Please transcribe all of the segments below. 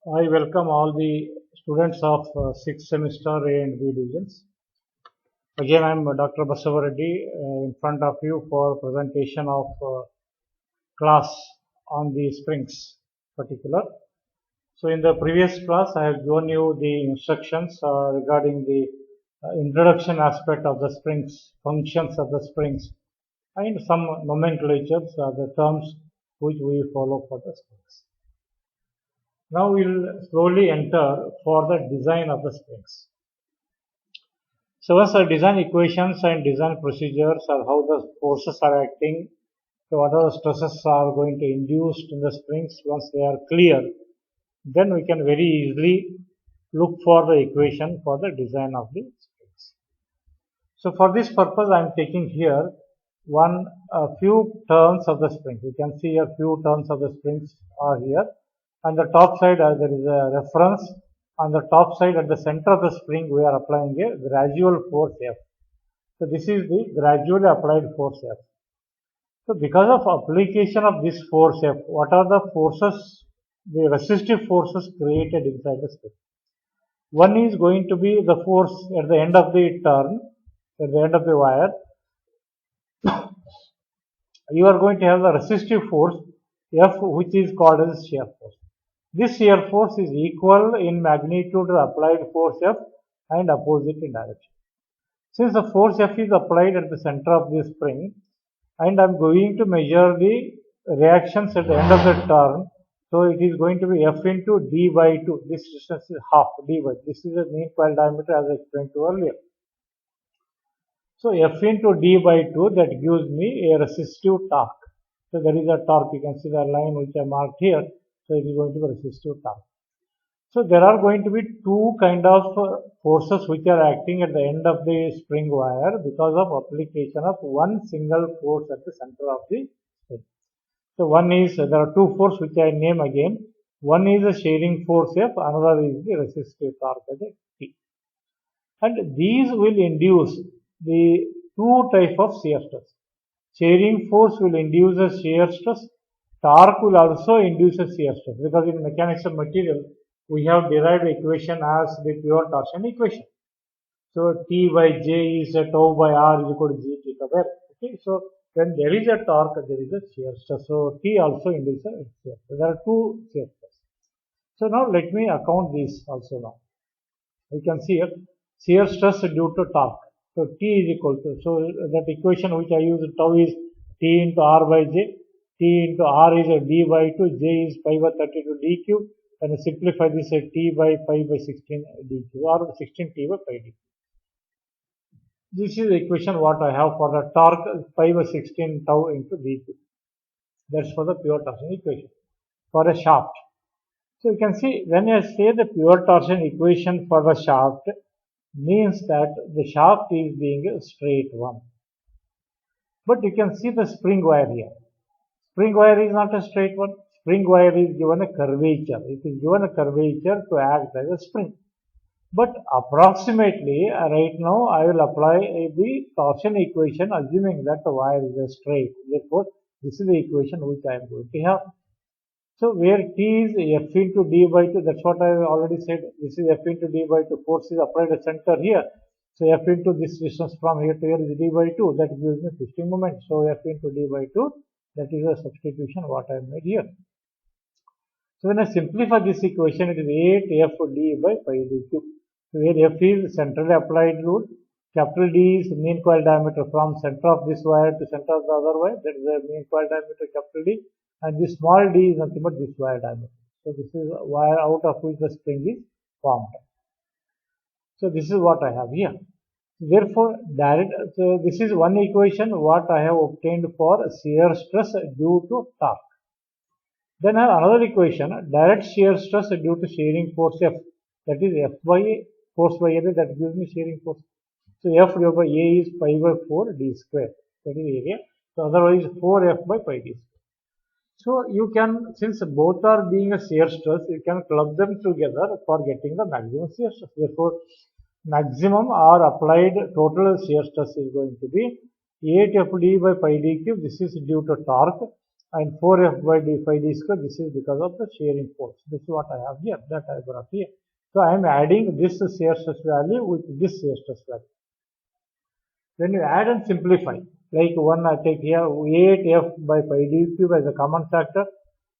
I welcome all the students of 6th semester A and B divisions. Again, I am Dr. Basavareddy in front of you for presentation of class on the springs particular. So, in the previous class, I have given you the instructions regarding the introduction aspect of the springs, functions of the springs, and some nomenclatures, the terms which we follow for the springs. Now we'll slowly enter for the design of the springs. So as design equations and design procedures are how the forces are acting, so what are the stresses are going to induce in the springs. Once they are clear, then we can very easily look for the equation for the design of the springs. So for this purpose I am taking here a few turns of the spring. You can see a few turns of the springs are here. On the top side there is a reference. On the top side at the center of the spring we are applying a gradual force F. So this is the gradually applied force F. So because of application of this force F, what are the forces, the resistive forces created inside the spring? One is going to be the force at the end of the turn, at the end of the wire. You are going to have the resistive force F, which is called as shear force. This shear force is equal in magnitude to the applied force F and opposite in direction. Since the force F is applied at the center of the spring and I am going to measure the reactions at the end of the turn, so it is going to be F into d by 2. This distance is half d by. This is the mean coil diameter as I explained to you earlier. So F into d by 2, that gives me a resistive torque. So there is a torque. You can see the line which I marked here. So it is going to be resistive torque. So there are going to be two kind of forces which are acting at the end of the spring wire because of application of one single force at the center of the spring. So one is, there are two forces which I name again. One is the shearing force F, another is the resistive torque T. And these will induce the two type of shear stress. Shearing force will induce a shear stress. Torque will also induce a shear stress, because in mechanics of material we have derived equation as the pure torsion equation. So T by J is a tau by R is equal to G theta there. Okay, so when there is a torque, there is a shear stress. So T also induces a shear. So there are two shear stress. So now let me account these also now. You can see here shear stress due to torque. So T is equal to, so that equation which I use, tau is T into R by J. T into R is a d by 2, J is pi by 32 d cube, and simplify this as T by pi by 16 d cube, or 16 T by pi d cube. This is the equation what I have for the torque, pi by 16 tau into d cube. That's for the pure torsion equation for a shaft. So you can see when I say the pure torsion equation for the shaft, means that the shaft is being a straight one. But you can see the spring wire here. Spring wire is not a straight one. Spring wire is given a curvature. It is given a curvature to act as a spring. But approximately right now I will apply the torsion equation assuming that the wire is a straight. Therefore, this is the equation which I am going to have. So where T is F into d by 2, that's what I already said. This is F into d by 2. Force is applied at center here. So F into this distance from here to here is d by 2. That gives me twisting moment. So F into d by 2. That is a substitution what I made here. So when I simplify this equation, it is 8 F d by pi d cube. So where F is centrally applied load, capital D is mean coil diameter from center of this wire to center of the other wire. That is the mean coil diameter capital D. And this small d is nothing but this wire diameter. So this is a wire out of which the spring is formed. So this is what I have here. Therefore, so this is one equation what I have obtained for shear stress due to torque. Then I have another equation, direct shear stress due to shearing force F. That is F by A, force by area, that gives me shearing force. So F divided by A is pi by 4 d square. That is area. So otherwise 4F by pi d square. So you can, since both are being a shear stress, you can club them together for getting the maximum shear stress. Therefore, maximum or applied total shear stress is going to be 8 F d by pi d cube. This is due to torque. and 4F by d phi d square, this is because of the shearing force. This is what I have here, that I brought here. So I am adding this shear stress value with this shear stress value. When you add and simplify, like one I take here 8F by pi d cube as a common factor,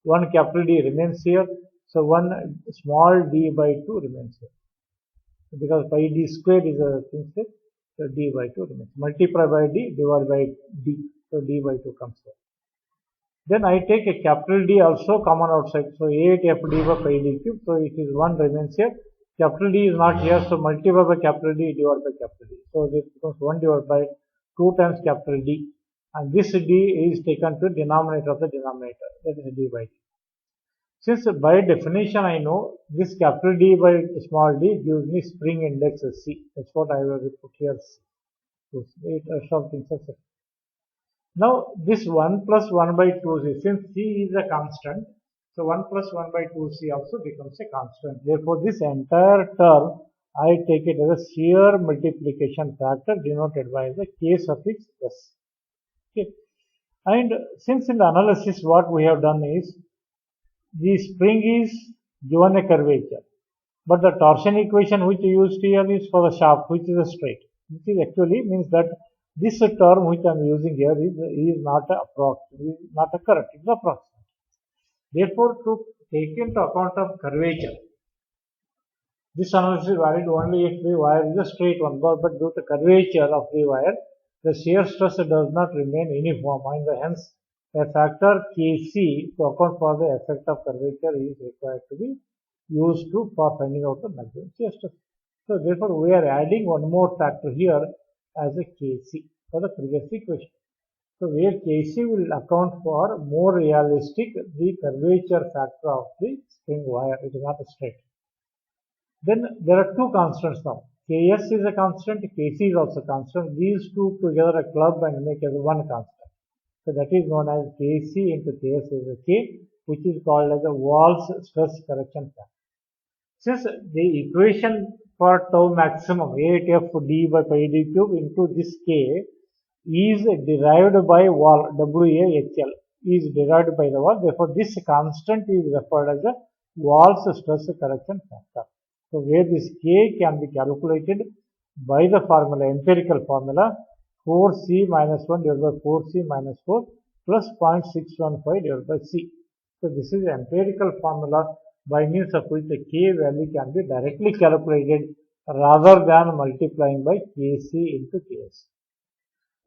one capital D remains here, so one small d by 2 remains here. Because pi d square is a thing, so d by 2 remains. Multiply by d, divided by d, so d by 2 comes here. Then I take a capital D also common outside, so 8F d by pi d cube, so it is 1 remains here. Capital D is not here, so multiply by capital D divided by capital D. So this becomes 1 divided by 2 times capital D. And this D is taken to denominator of the denominator, that is d by d. Since by definition I know this capital D by small d gives me spring index C. That's what I will put here. So something such. Now this 1 plus 1 by 2c, since C is a constant, so 1 plus 1 by 2c also becomes a constant. Therefore this entire term I take it as a shear multiplication factor denoted by the K suffix S. Okay. And since in the analysis what we have done is, the spring is given a curvature, but the torsion equation which used here is for the shaft, which is a straight. Which is actually means that this term which I am using here is not a correct, it is approximate. Therefore, to take into account of curvature, this analysis is valid only if the wire is a straight one, but due to curvature of the wire, the shear stress does not remain uniform, and hence a factor Kc to account for the effect of curvature is required to be used for finding out the maximum shear stress. So therefore we are adding one more factor here as a Kc for the previous equation. So where Kc will account for more realistic the curvature factor of the spring wire. It is not a straight. Then there are two constants now. Ks is a constant, Kc is also constant. These two together a club and make as one constant. So that is known as Kc into Ks is a K, which is called as a Wahl's stress correction factor. Since the equation for tau maximum 8F d by pi d cube into this K is derived by Wahl, WAHL is derived by the Wahl. Therefore, this constant is referred as a Wahl's stress correction factor. So where this K can be calculated by the formula, empirical formula 4C minus 1 divided by 4C minus 4 plus 0.615 divided by C. So this is the empirical formula by means of which the K value can be directly calculated rather than multiplying by Kc into Ks.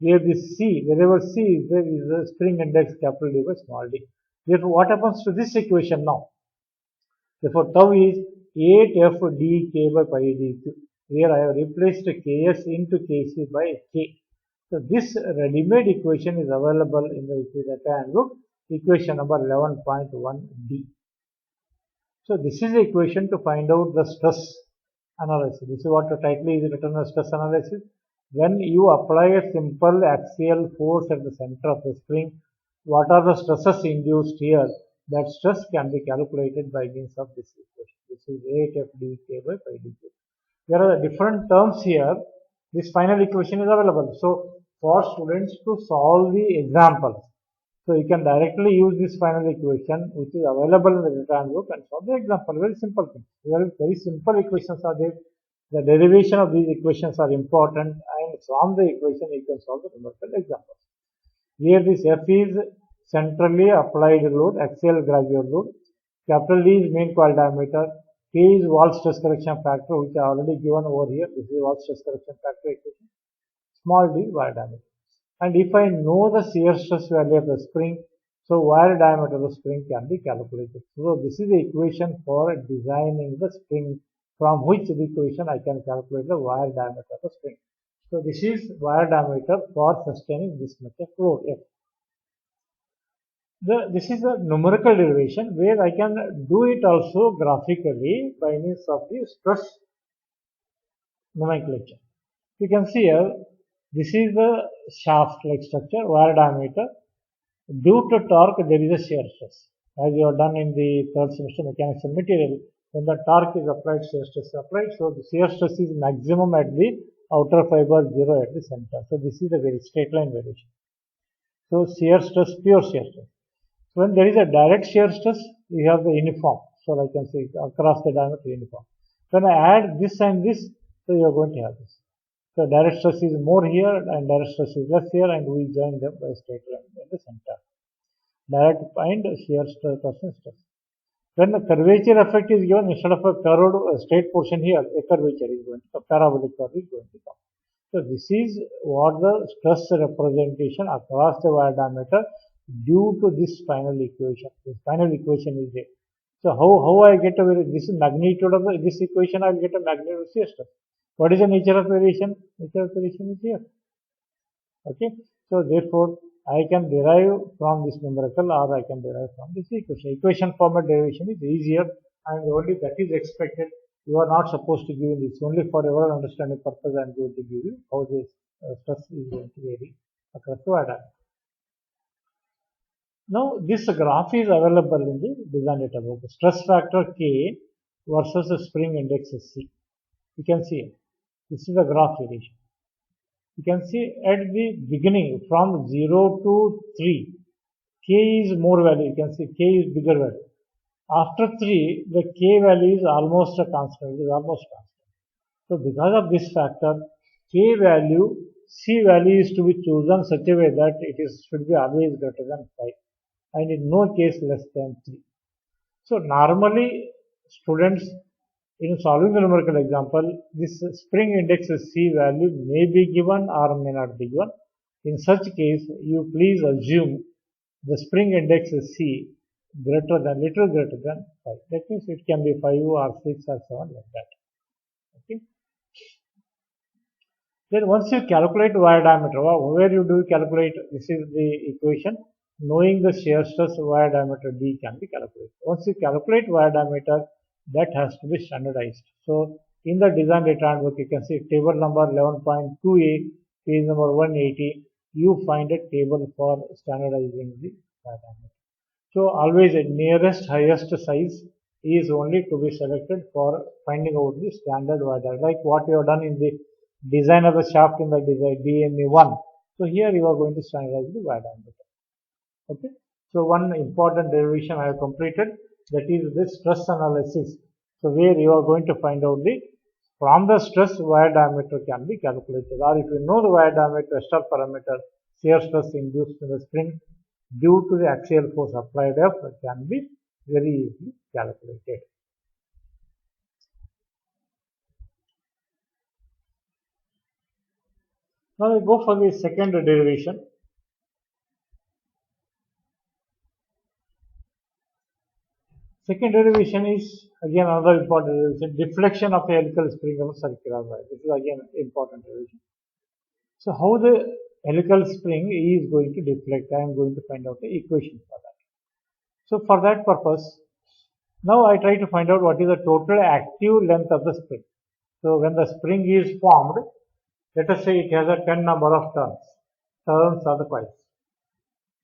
Where this C, wherever C is there is the spring index capital D by small d. Therefore, what happens to this equation now? Therefore, tau is 8F d K by pi d cube, where I have replaced Ks into Kc by K. So this ready-made equation is available in the data book, equation number 11.1d. So this is the equation to find out the stress analysis. This is what the title is written as stress analysis. When you apply a simple axial force at the center of the spring, what are the stresses induced here? That stress can be calculated by means of this equation. This is 8F d K by pi d cube. There are different terms here. This final equation is available. So for students to solve the examples, so you can directly use this final equation which is available in the written book and solve the example. Very simple thing. Very simple equations are there. The derivation of these equations are important, and from the equation you can solve the numerical examples. Here this F is centrally applied load, axial gravure load. Capital D is main coil diameter. K is Wahl stress correction factor, which I already given over here. This is Wahl stress correction factor equation. Small d wire diameter. And if I know the shear stress value of the spring, so wire diameter of the spring can be calculated. So this is the equation for designing the spring, from which the equation I can calculate the wire diameter of the spring. So this is wire diameter for sustaining this much of load F. This is a numerical derivation where I can do it also graphically by means of the stress nomenclature. You can see here, this is the shaft-like structure, wire diameter. Due to torque, there is a shear stress. As you have done in the third semester mechanics of material, when the torque is applied, shear stress is applied. So the shear stress is maximum at the outer fiber, 0 at the center. So this is a very straight line variation. So shear stress, pure shear stress. When there is a direct shear stress, we have the uniform. So I can say across the diameter uniform. When I add this and this, so you are going to have this. So direct stress is more here and direct stress is less here, and we join them by a straight line in the center. Direct and shear stress torsion stress. When the curvature effect is given, instead of a curved straight portion here, a curvature is going to, a parabolic curve is going to come. So this is what the stress representation across the wire diameter due to this final equation. This final equation is there. So how I get a this magnitude of this equation, I will get a magnitude of shear stress. What is the nature of variation? Nature of variation is here. Okay. So therefore, I can derive from this numerical, or I can derive from this equation. Equation format derivation is easier, and only that is expected. You are not supposed to give this. Only for your understanding purpose, I am going to give you how this stress is going to vary across the wire diameter. Now, this graph is available in the design data book. Stress factor K versus the spring index C. You can see this is the graph variation. You can see at the beginning from 0 to 3, K is more value. You can see K is bigger value. After 3, the K value is almost a constant. It is almost constant. So because of this factor, K value, C value is to be chosen such a way that it should be always greater than 5, and in no case less than 3. So normally students, in solving the numerical example, this spring index C value may be given or may not be given. In such case, you please assume the spring index C little greater than 5. That means it can be 5 or 6 or 7 like that. Okay. Then once you calculate wire diameter, where you do calculate, this is the equation. Knowing the shear stress, wire diameter D can be calculated. Once you calculate wire diameter, that has to be standardized. So in the design data handbook, you can see table number 11.2a, page number 180, you find a table for standardizing the wire diameter. So always the nearest highest size is only to be selected for finding out the standard wire diameter, like what you have done in the design of the shaft in the design DME1. So here you are going to standardize the wire diameter. Okay. So one important derivation I have completed, that is this stress analysis. So where you are going to find out from the stress wire diameter can be calculated, or if you know the wire diameter extra parameter, shear stress induced in the spring due to the axial force applied F can be very easily calculated. Now we go for the second derivation. Second derivation is again another important derivation, deflection of a helical spring of a circular wire. This is again important derivation. So how the helical spring is going to deflect, I am going to find out the equation for that. So for that purpose, now I try to find out what is the total active length of the spring. So when the spring is formed, let us say it has a 10 number of turns. Turns are the coils.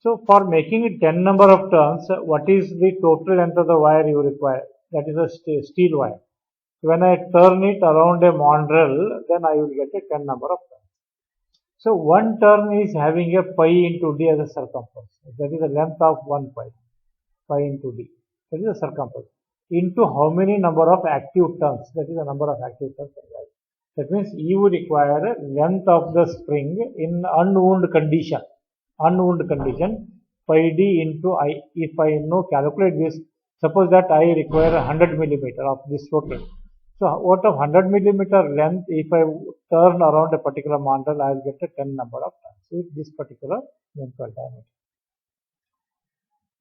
So for making it 10 number of turns, what is the total length of the wire you require? That is a steel wire. When I turn it around a mandrel, then I will get a 10 number of turns. So one turn is having a pi into d as a circumference. That is the length of one pi into d. That is the circumference. Into how many number of active turns? That is the number of active turns. That means you require a length of the spring in unwound condition. Unwound condition, pi d into I. If I calculate this, suppose that I require 100 millimeter of this total. So out of 100 millimeter length, if I turn around a particular mandrel, I will get a 10 number of turns with this particular length or diameter.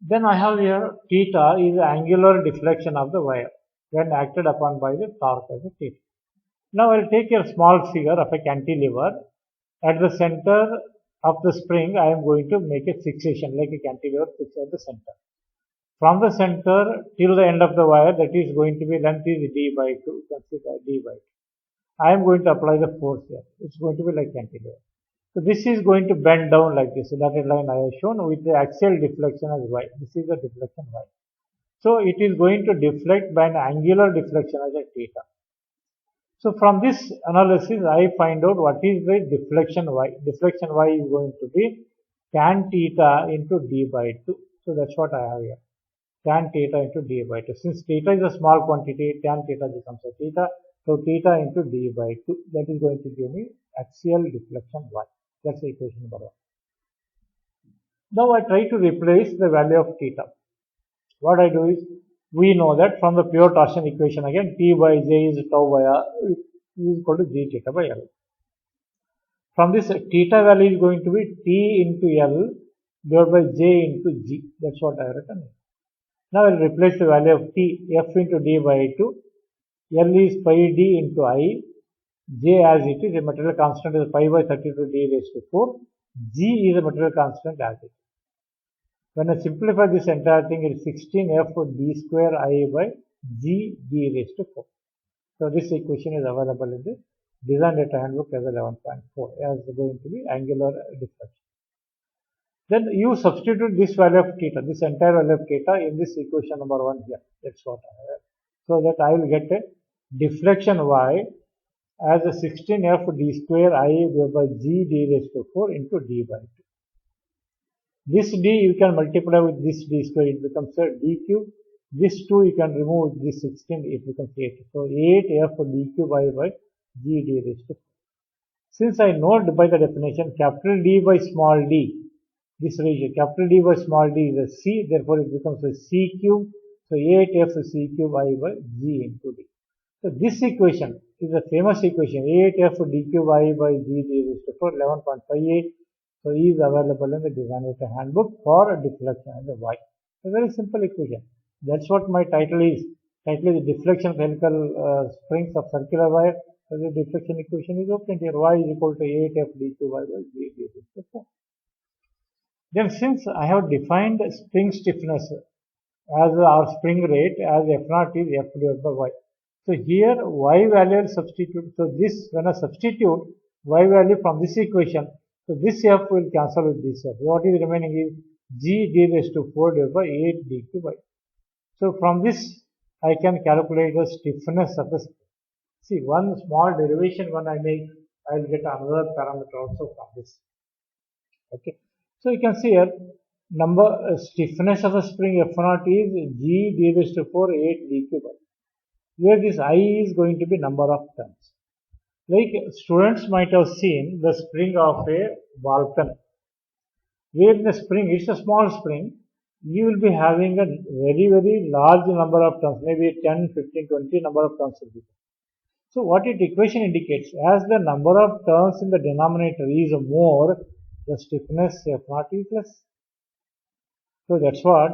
Then I have here theta is the angular deflection of the wire when acted upon by the torque as a theta. Now I will take a small figure of a cantilever. At the center of the spring, I am going to make a fixation like a cantilever fixed at the center. From the center till the end of the wire, that is going to be length is d by 2. Consider d by 2. I am going to apply the force here. It's going to be like cantilever. So this is going to bend down like this. So that line I have shown with the axial deflection as y. This is the deflection y. So it is going to deflect by an angular deflection as a theta. So from this analysis, I find out what is the deflection y. Deflection y is going to be tan theta into d by 2. So that's what I have here. Tan theta into d by 2. Since theta is a small quantity, tan theta becomes a theta. So theta into d by 2. That is going to give me axial deflection y. That's the equation number 1. Now I try to replace the value of theta. What I do is, we know that from the pure torsion equation again, T by J is tau by R is equal to G theta by L. From this, theta value is going to be T into L divided by J into G. That's what I have written. Now I will replace the value of T, F into D by 2. L is pi D into I. J as it is, a material constant is pi by 32 D raised to 4. G is a material constant as it is. When I simplify this entire thing, it is 16F D square I by G D raised to 4. So this equation is available in the design data handbook as 11.4 as going to be angular deflection. Then you substitute this value of theta, this entire value of theta in this equation number 1 here. That's what I have. So that I will get a deflection y as a 16F D square I by G D raised to 4 into D by 2. This D you can multiply with this D square, it becomes a D cube. This 2 you can remove this 16, it becomes 8. So 8F D cube I by G D raised to 4. Since I know by the definition capital D by small d, this ratio capital D by small d is a C, therefore it becomes a C cube. So 8F C cube I by G into D. So this equation is a famous equation, 8F D cube I by G D raised to 4, 11.58. So is available in the design data handbook for deflection as a y. A very simple equation. That's what my title is. Title is deflection of helical springs of circular wire. So the deflection equation is obtained here. Y is equal to 8F D cube I by G D raised to 4. Then since I have defined spring stiffness as our spring rate as F naught is F divided by Y. So here Y value substitute. So this when I substitute Y value from this equation, so this F will cancel with this F. What is remaining is G D raised to 4 divided by 8 D cube by. So from this I can calculate the stiffness of the spring. See, one small derivation when I make, I will get another parameter also from this. Okay. So you can see here stiffness of a spring F naught is G D raised to 4 8 D cube by. Where this I is going to be number of turns. Like students might have seen the spring of a ball pen. Where the spring, it's a small spring, you will be having a very large number of turns, maybe 10, 15, 20 number of turns will be. So what it equation indicates, as the number of turns in the denominator is more, the stiffness F naught is less. So that's what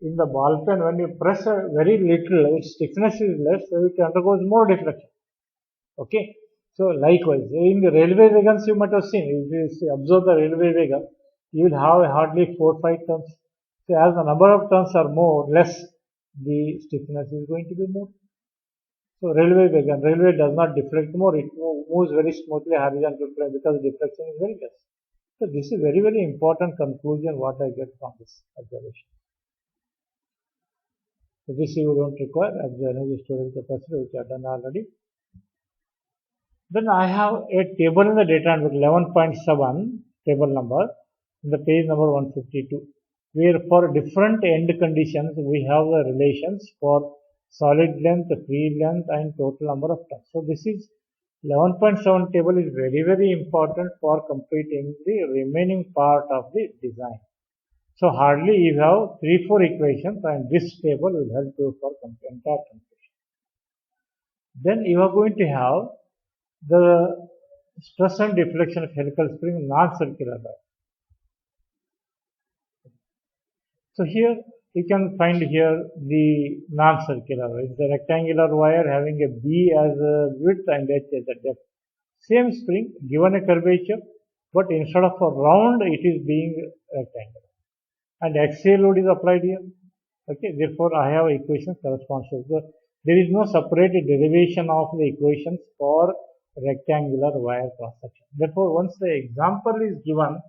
in the ball pen when you press a very little, its stiffness is less, so it undergoes more deflection. Okay. So likewise, in the railway wagons you might have seen, if you observe the railway wagon, you will have hardly 4-5 turns. So as the number of turns are more, less, the stiffness is going to be more. So railway wagon, railway does not deflect more, it moves very smoothly horizontal plane because deflection is very less. So this is very important conclusion what I get from this observation. So this you don't require as the energy storage capacity which I have done already. Then I have a table in the data handbook 11.7 table number in the page number 152, where for different end conditions we have the relations for solid length, free length and total number of turns. So this is 11.7 table is very important for completing the remaining part of the design. So hardly you have 3-4 equations and this table will help you for entire completion. Then you are going to have the stress and deflection of helical spring non-circular wire. So here you can find here the non-circular wire. It's a rectangular wire having a B as a width and H as a depth. Same spring given a curvature, but instead of a round it is being rectangular. And axial load is applied here. Okay, therefore I have equations corresponds to. So there is no separate derivation of the equations for rectangular wire cross section. Therefore, once the example is given,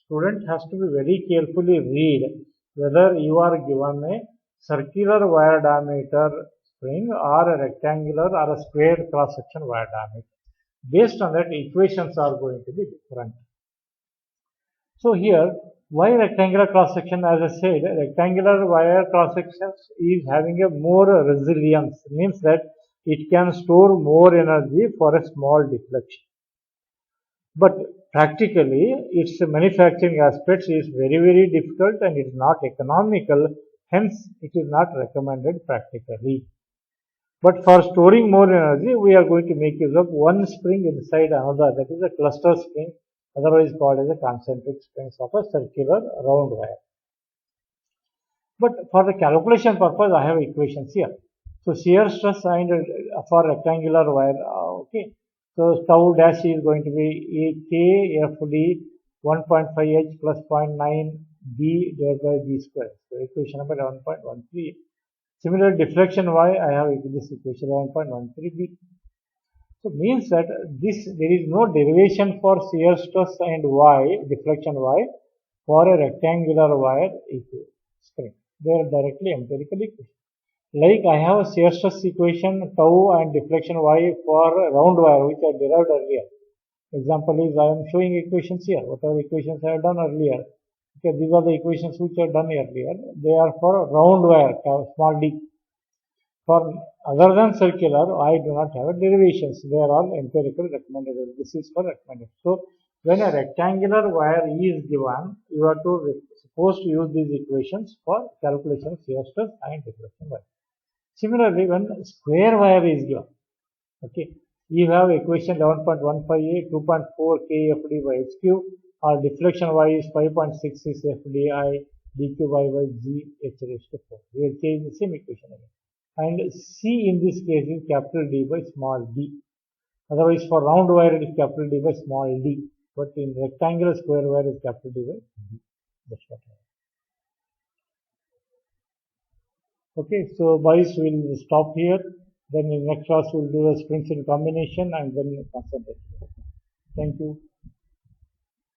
student has to be very carefully read whether you are given a circular wire diameter spring or a rectangular or a square cross section wire diameter. Based on that, equations are going to be different. So here Why rectangular cross section? As I said, rectangular wire cross section is having a more resilience, means that it can store more energy for a small deflection. But practically, its manufacturing aspects is very difficult and it is not economical. Hence, it is not recommended practically. But for storing more energy, we are going to make use of one spring inside another, that is a cluster spring, otherwise called as a concentric springs of a circular round wire. But for the calculation purpose, I have equations here. So shear stress and for rectangular wire, okay. So tau dash is going to be KFD 1.5H plus 0.9 B divided by B square. So equation number 1.13. Similar deflection y, I have this equation 1.13b. So means that there is no derivation for shear stress and y, deflection y, for a rectangular wire spring. They are directly empirical equation. Like I have a shear stress equation tau and deflection y for round wire, which I derived earlier. Example is I am showing equations here. Whatever equations I have done earlier. Okay, these are the equations which I have done earlier. They are for round wire, small d. For other than circular, I do not have derivations. They are all empirical recommended. This is for recommended. So, when a rectangular wire is given, you are supposed to use these equations for calculation of shear stress and deflection wire. Similarly, when square wire is given, okay, you have equation 11.15a 2.4 kfd by h cube, or deflection y is 5.66 fdi dq by g h raised to 4. We will change the same equation again. And C in this case is capital D by small d. Otherwise, for round wire it is capital D by small d. But in rectangular square wire it is capital D by d. That's what I have. Okay, so boys, we'll stop here. Then in next class we'll do the springs in combination and then concentration. Thank you.